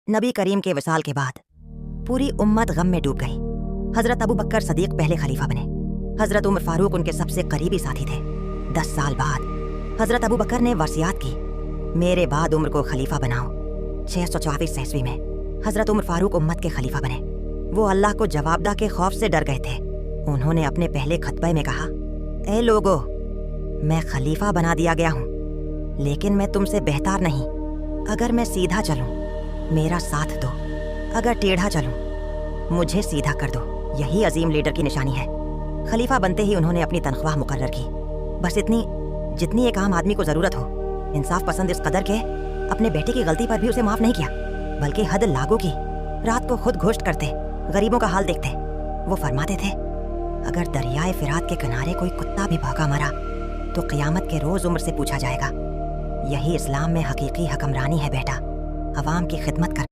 نبی کریم کے وصال کے بعد پوری امت غم میں ڈوب گئی۔ حضرت ابو بکر صدیق پہلے خلیفہ بنے، حضرت عمر فاروق ان کے سب سے قریبی ساتھی تھے۔ 10 سال بعد حضرت ابو بکر نے وصیت کی، میرے بعد عمر کو خلیفہ بناؤ۔ 624 عیسوی میں حضرت عمر فاروق امت کے خلیفہ بنے۔ وہ اللہ کو جواب دہ کے خوف سے ڈر گئے تھے۔ انہوں نے اپنے پہلے خطبے میں کہا، اے لوگو، میں خلیفہ بنا دیا گیا ہوں، لیکن میں تم سے بہتر نہیں۔ اگر میں سیدھا چلوں میرا ساتھ دو، اگر ٹیڑھا چلوں مجھے سیدھا کر دو۔ یہی عظیم لیڈر کی نشانی ہے۔ خلیفہ بنتے ہی انہوں نے اپنی تنخواہ مقرر کی، بس اتنی جتنی ایک عام آدمی کو ضرورت ہو۔ انصاف پسند اس قدر کہ اپنے بیٹے کی غلطی پر بھی اسے معاف نہیں کیا، بلکہ حد لاگو کی۔ رات کو خود گھوشت کرتے، غریبوں کا حال دیکھتے۔ وہ فرماتے تھے، اگر دریائے فرات کے کنارے کوئی کتا بھی بھوکا مرا تو قیامت کے روز عمر سے پوچھا جائے گا۔ یہی اسلام میں حقیقی حکمرانی ہے بیٹا، عوام کی خدمت کر